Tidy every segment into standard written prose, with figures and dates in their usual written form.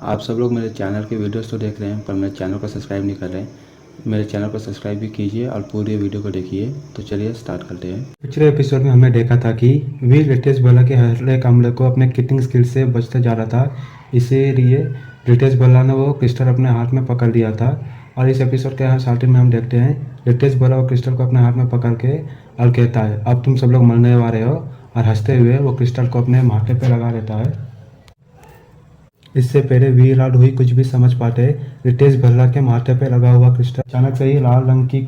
आप सब लोग मेरे चैनल के वीडियोस तो देख रहे हैं पर मेरे चैनल को सब्सक्राइब नहीं कर रहे हैं। मेरे चैनल को सब्सक्राइब भी कीजिए और पूरी वीडियो को देखिए। तो चलिए स्टार्ट करते हैं। पिछले एपिसोड में हमने देखा था कि वीर रितेश बल्ला के हर एक हमले को अपने किटिंग स्किल से बचते जा रहा था। इसीलिए रितेश बल्ला ने वो क्रिस्टल अपने हाथ में पकड़ लिया था। और इस एपिसोड के स्टार्टिंग में हम देखते हैं रितेश बल्ला वो क्रिस्टल को अपने हाथ में पकड़ के और कहता है, अब तुम सब लोग मरने वाले हो। और हंसते हुए वो क्रिस्टल को अपने माथे पे लगा देता है। इससे पहले वीर और रूही कुछ भी समझ पाते, रितेश बल्ला के माथे पे लगा हुआ क्रिस्टल अचानक से ही लाल रंग की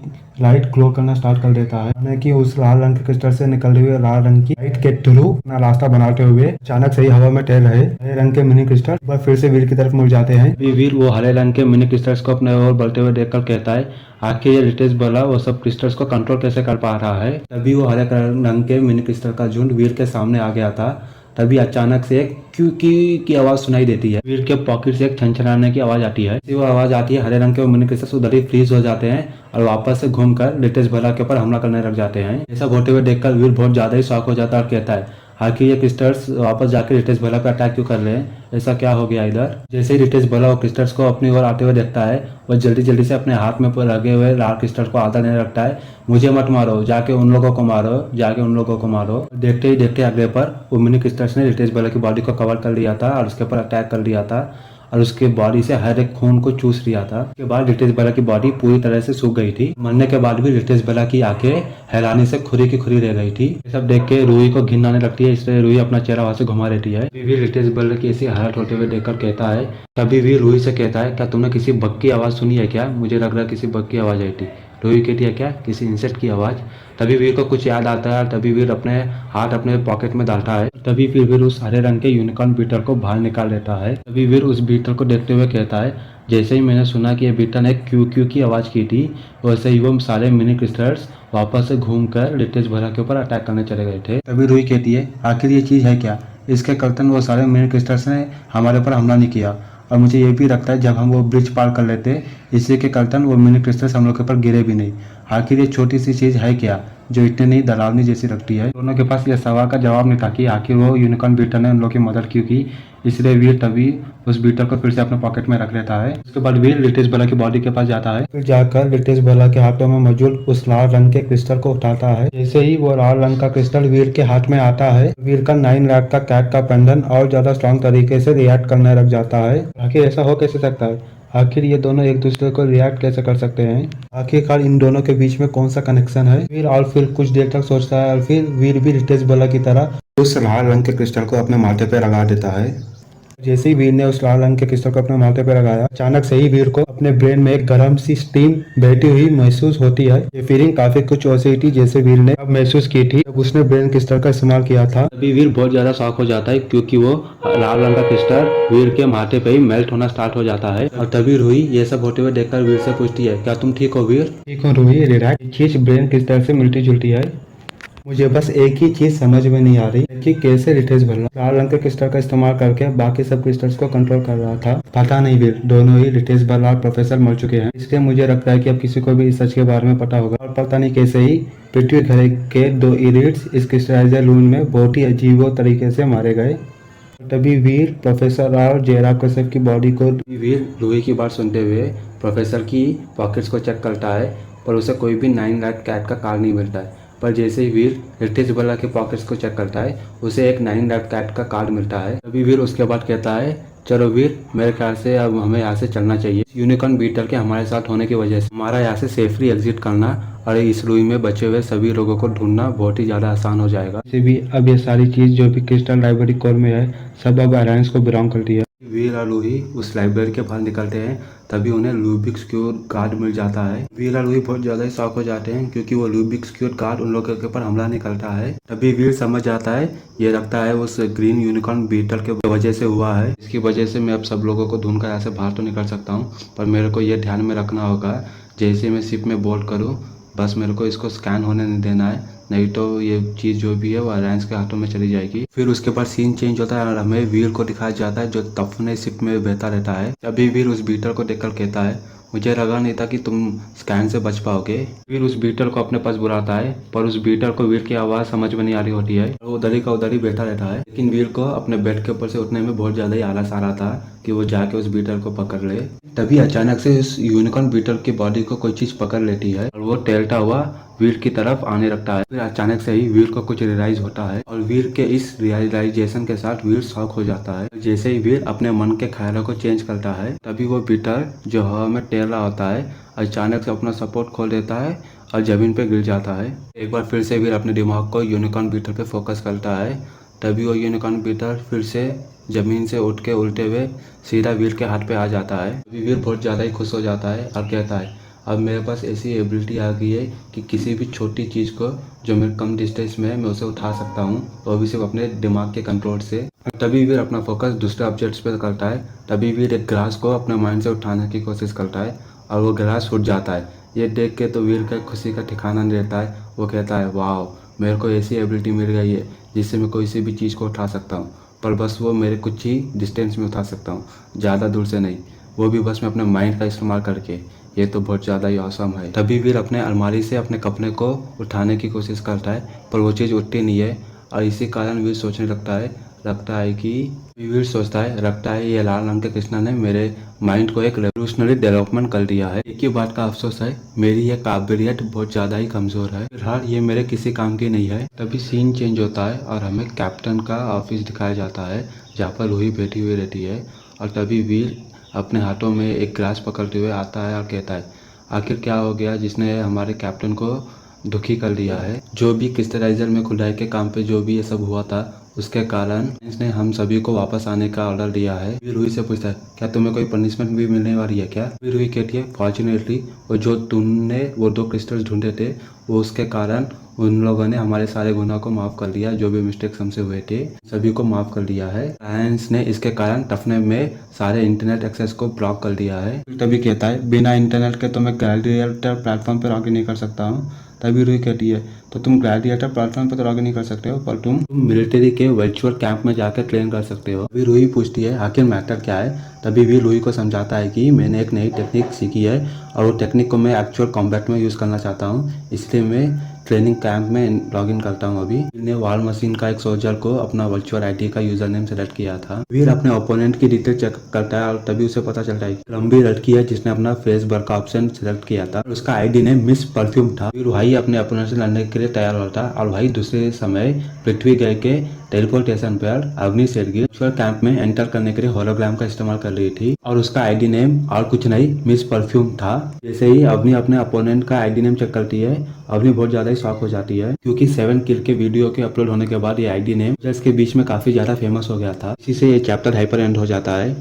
लाइट ग्लो करना स्टार्ट कर देता है। यानी कि उस लाल रंग के क्रिस्टल से निकलते हुए लाल रंग की लाइट के थ्रू अपना रास्ता बनाते हुए अचानक से ही हवा में टहल रहे हरे रंग के मिनी क्रिस्टल एक बार फिर से वीर की तरफ मुड़ जाते हैं। अभी वीर वो हरे रंग के मिनी क्रिस्टल्स को अपने ओर बढ़ते हुए देखकर कहता है, आखिर ये रितेश बल्ला वो सब क्रिस्टल्स को कंट्रोल कैसे कर पा रहा है। तभी वो हरे रंग के मिनी क्रिस्टल का झुंड वीर के सामने आ गया था। तभी अचानक से एक क्यू की आवाज सुनाई देती है। वीर के पॉकेट से एक छनछनाने की आवाज आती है। वो आवाज आती है, हरे रंग के मिनी क्रिस्टल्स उधर ही फ्रीज हो जाते हैं और वापस से घूमकर रितेश बल्ला के ऊपर हमला करने लग जाते हैं। ऐसा होते हुए देखकर वीर बहुत ज्यादा ही शॉक हो जाता है और कहता है, आखिर ये क्रिस्टल्स वापस जाकर रितेश बल्ला पे अटैक क्यों कर रहे हैं, ऐसा क्या हो गया इधर। जैसे ही रितेश बल्ला वो क्रिस्टल्स को अपनी ओर आते हुए देखता है, वह जल्दी जल्दी से अपने हाथ में लगे हुए लाल क्रिस्टल को आधा देने लगता है। मुझे मत मारो, जाके उन लोगों को मारो, जाके उन लोगों को मारो। देखते ही देखते अगले पर वो मिनी क्रिस्टल्स ने रितेश बल्ला की बॉडी को कवर कर लिया था और उसके ऊपर अटैक कर लिया था और उसके बॉडी से हर एक खून को चूस लिया था। उसके बाद रितेश बल्ला की बॉडी पूरी तरह से सूख गई थी। मरने के बाद भी रितेश बल्ला की आंखें हैरानी से खुरी की खुरी रह गई थी। ये सब देख के रूही को घिन आने लगती है, इसलिए रूही अपना चेहरा वहां से घुमा लेती है। भी रितेश बल्ला की ऐसी हालत होते हुए देखकर कहता है, तभी भी रूही से कहता है, क्या तुमने किसी बग की आवाज सुनी है क्या। मुझे लग रहा है किसी बग की आवाज आई थी। रूही कहती है, क्या किसी इंसेक्ट की आवाज। तभी वीर को कुछ याद आता है। तभी वीर अपने हाथ अपने पॉकेट में डालता है। तभी फिर वीर उस हरे रंग के यूनिकॉर्न बीटल को बाहर निकाल लेता है। तभी वीर उस बीटल को देखते हुए कहता है, जैसे ही मैंने सुना कि ये बीटल ने क्यू की आवाज की थी, वैसे ही वो सारे मिनी क्रिस्टल्स वापस से घूमकर रितेश बल्ला के ऊपर अटैक करने चले गए थे। तभी रूही कहती है, आखिर ये चीज है क्या। इसके कर्तन वो सारे मिनी क्रिस्टल्स ने हमारे ऊपर हमला नहीं किया और मुझे ये भी लगता है जब हम वो ब्रिज पार कर लेते इसी के कर्तन वो मिनी क्रिस्टल्स हम लोग के ऊपर गिरे भी नहीं। आखिर ये छोटी सी चीज है क्या जो इतनी नहीं डरावनी जैसी लगती है। दोनों के पास यह सवाल का जवाब नहीं था कि आखिर वो यूनिकॉर्न बीटल ने उन लोग की मदद क्यों की। इसलिए वीर तभी उस बीटल को फिर से अपने पॉकेट में रख लेता है। उसके बाद वीर रितेश बल्ला की बॉडी के पास जाता है। फिर जाकर रितेश बल्ला के हाथों में मौजूद उस लाल रंग के क्रिस्टल को उठाता है। जैसे ही वो लाल रंग का क्रिस्टल वीर के हाथ में आता है, वीर का 9 लाख का कैट का पेंडन और ज्यादा स्ट्रॉन्ग तरीके से रिएक्ट करने लग जाता है। आखिर ऐसा हो कैसे सकता है। आखिर ये दोनों एक दूसरे को रिएक्ट कैसे कर सकते हैं। आखिरकार इन दोनों के बीच में कौन सा कनेक्शन है। वीर और फिर कुछ देर तक सोचता है और फिर वीर भी रितेश बल्ला की तरह उस लाल रंग के क्रिस्टल को अपने माथे पे लगा देता है। जैसे ही वीर ने उस लाल रंग के क्रिस्टल को अपने माथे पे लगाया, अचानक से ही वीर को अपने ब्रेन में एक गर्म सी स्टीम बहती हुई महसूस होती है। ये फीलिंग काफी कुछ वैसी थी जैसे वीर ने अब महसूस की थी जब उसने ब्रेन क्रिस्टल का इस्तेमाल किया था। तभी वीर बहुत ज्यादा शॉक हो जाता है क्योंकि वो लाल रंग का क्रिस्टल वीर के माथे पे ही मेल्ट होना स्टार्ट हो जाता है। और तभी रूही ये सब होते हुए देखकर वीर से पूछती है, क्या तुम ठीक हो वीर। ठीक हो रूही, रिलैक्स। चीज ब्रेन क्रिस्टल से मिलती जुलती है। मुझे बस एक ही चीज समझ में नहीं आ रही कि कैसे रितेश बल्ला लाल रंग के क्रिस्टल का इस्तेमाल करके बाकी सब क्रिस्टल्स को कंट्रोल कर रहा था। पता नहीं वीर, दोनों ही रितेश बल्ला और प्रोफेसर मर चुके हैं। इसलिए मुझे लगता है कि अब किसी को भी इस सच के बारे में पता होगा। और पता नहीं कैसे ही पृथ्वी ग्रह के 2 इलिट्स इस क्रिस्टलाइजर लून में बहुत ही अजीबो तरीके से मारे गए। तभी वीर प्रोफेसर और जयराम कश्यप की बॉडी को वीर रूही की बात सुनते हुए प्रोफेसर की पॉकेट्स को चेक करता है पर उसे कोई भी 9 लाख कैट का कार्ड नहीं मिलता है। पर जैसे ही वीर रितेश बल्ला के पॉकेट्स को चेक करता है, उसे एक 9 लाख कैट का कार्ड मिलता है। तभी वीर उसके बाद कहता है, चलो वीर, मेरे ख्याल से अब हमें यहाँ से चलना चाहिए। यूनिकॉर्न बीटल के हमारे साथ होने की वजह से हमारा यहाँ से सेफली एग्जिट करना और इस रूई में बचे हुए सभी लोगों को ढूंढना बहुत ही ज्यादा आसान हो जाएगा। से भी अब ये सारी चीज जो भी क्रिस्टल लाइब्रेरी कोर में है सब अब अलायंस को बिलोंग करती है। वीर और रूही उस लाइब्रेरी के बाहर निकलते हैं। तभी उन्हें रूबिक्स क्यूब कार्ड मिल जाता है। वीर और रूही बहुत ज्यादा शॉक हो जाते हैं क्योंकि वो रूबिक्स क्यूब कार्ड उन लोगों के ऊपर हमला नहीं करता है। तभी वीर समझ जाता है ये लगता है उस ग्रीन यूनिकॉर्न बीटल के वजह से हुआ है। इसकी वजह से मैं अब सब लोगों को ढूंढकर यहाँ से बाहर तो निकल सकता हूँ, पर मेरे को ये ध्यान में रखना होगा जैसे मैं शिप में बोल्ट करूँ, बस मेरे को इसको स्कैन होने नहीं देना है, नहीं तो ये चीज़ जो भी है वो अलायंस के हाथों में चली जाएगी। फिर उसके बाद सीन चेंज होता है और हमें वीर को दिखाया जाता है जो तफने शिप में बहता रहता है। तभी वीर उस बीटल को देखकर कहता है, मुझे लगा नहीं था कि तुम स्कैन से बच पाओगे। वीर उस बीटल को अपने पास बुलाता है, पर उस बीटल को वीर की आवाज़ समझ में नहीं आ रही होती है। वो उधर ही का उधर ही बैठा रहता है, लेकिन वीर को अपने बेड के ऊपर से उठने में बहुत ज़्यादा ही आलस आ रहा था कि वो जाके उस बीटल को पकड़ ले। तभी अचानक से उस यूनिकॉर्न बीटल की बॉडी को कोई चीज़ पकड़ लेती है और वो टहलता हुआ वीर की तरफ आने लगता है। फिर अचानक से ही वीर को कुछ रियलाइज होता है और वीर के इस रियलाइजेशन के साथ वीर शॉक हो जाता है। जैसे ही वीर अपने मन के ख्यालों को चेंज करता है, तभी वो बीटल जो हवा में तैर रहा होता है अचानक से अपना सपोर्ट खोल देता है और जमीन पे गिर जाता है। एक बार फिर से वीर अपने दिमाग को यूनिकॉर्न बीटल पे फोकस करता है, तभी वो यूनिकॉर्न बीटल फिर से जमीन से उठ के उल्टे हुए सीधा वीर के हाथ पे आ जाता है। तभी वीर बहुत ज़्यादा ही खुश हो जाता है और कहता है, अब मेरे पास ऐसी एबिलिटी आ गई है कि किसी भी छोटी चीज़ को जो मेरे कम डिस्टेंस में है मैं उसे उठा सकता हूँ, वो भी सिर्फ अपने दिमाग के कंट्रोल से। तभी वीर अपना फोकस दूसरे ऑब्जेक्ट्स पर करता है। तभी वीर एक ग्लास को अपने माइंड से उठाने की कोशिश करता है और वो ग्लास फूट जाता है। ये देख के तो वीर का खुशी का ठिकाना नहीं रहता है। वो कहता है, वाह, मेरे को ऐसी एबिलिटी मिल गई है जिससे मैं कोई सी भी चीज़ को उठा सकता हूँ, पर बस वो मेरे कुछ ही डिस्टेंस में उठा सकता हूँ, ज़्यादा दूर से नहीं, वो भी बस मैं अपने माइंड का इस्तेमाल करके। ये तो बहुत ज़्यादा ही औसम है। तभी वीर अपने अलमारी से अपने कपड़े को उठाने की कोशिश करता है, पर वो चीज़ उठती नहीं है और इसी कारण वीर सोचने लगता है कि वीर सोचता है लगता है ये लाल रंग के कृष्णा ने मेरे माइंड को एक रेवोल्यूशनरी डेवलपमेंट कर दिया है। एक ही बात का अफसोस है, मेरी ये काबिलियत बहुत ज़्यादा ही कमज़ोर है, फिलहाल ये मेरे किसी काम की नहीं है। तभी सीन चेंज होता है और हमें कैप्टन का ऑफिस दिखाया जाता है जहाँ पर रूही बैठी हुई रहती है और तभी वीर अपने हाथों में एक ग्लास पकड़ते हुए आता है और कहता है, आखिर क्या हो गया जिसने हमारे कैप्टन को दुखी कर दिया है। जो भी क्रिस्टलाइजर में खुदाई के काम पे जो भी ये सब हुआ था उसके कारण इसने हम सभी को वापस आने का ऑर्डर दिया है। फिर रूही से पूछता है, क्या तुम्हें कोई पनिशमेंट भी मिलने वाली है क्या? फिर रूही कहती है, फॉर्चुनेटली वो जो तुमने वो 2 क्रिस्टल्स ढूंढे थे वो उसके कारण उन लोगों ने हमारे सारे गुनाह को माफ़ कर दिया, जो भी मिस्टेक्स हमसे हुए थे सभी को माफ़ कर दिया है। साइंस ने इसके कारण टफने में सारे इंटरनेट एक्सेस को ब्लॉक कर दिया है। तभी कहता है, बिना इंटरनेट के तो मैं ग्लैडिएटर प्लेटफॉर्म पर लॉगिन नहीं कर सकता हूँ। तभी रूही कहती है, तो तुम ग्लैडिएटर प्लेटफॉर्म पर तो लॉगिन नहीं कर सकते हो, पर तुम मिलिट्री के वर्चुअल कैंप में जाकर ट्रेन कर सकते हो। अभी रूही पूछती है, आखिर मैटर क्या है? तभी भी रूही को समझाता है कि मैंने एक नई टेक्निक सीखी है और वो टेक्निक को मैं एक्चुअल कॉम्बैट में यूज़ करना चाहता हूँ, इसलिए मैं ट्रेनिंग कैंप में लॉगिन करता हूँ। अभी ने वॉर मशीन का एक सोल्जर को अपना वर्चुअल आईडी का यूजर नेम सेलेक्ट किया था। वीर अपने ओपोनेंट की डिटेल चेक करता है और तभी उसे पता चलता है कि लंबी लड़की है जिसने अपना फेस ब्लर का ऑप्शन सेलेक्ट किया था, उसका आईडी नेम मिस परफ्यूम था। फिर भाई अपने ओपोनेंट से लड़ने के लिए तैयार होता और भाई दूसरे समय पृथ्वी ग्रह के टेलीपोर्टेशन पर अग्नि सेरगी वर्चुअल कैंप में एंटर करने के लिए होलोग्राम का इस्तेमाल कर रही थी और उसका आईडी नेम और कुछ नहीं मिस परफ्यूम था। जैसे ही अवनी अपने अपोनेंट का आईडी नेम चेक करती है, अवनी बहुत ज्यादा ही शॉक हो जाती है क्योंकि 7 किल के वीडियो के अपलोड होने के बाद ये आईडी नेम यूजर्स के बीच में काफी ज्यादा फेमस हो गया था। इसी से ये चैप्टर हाइपर एंड हो जाता है।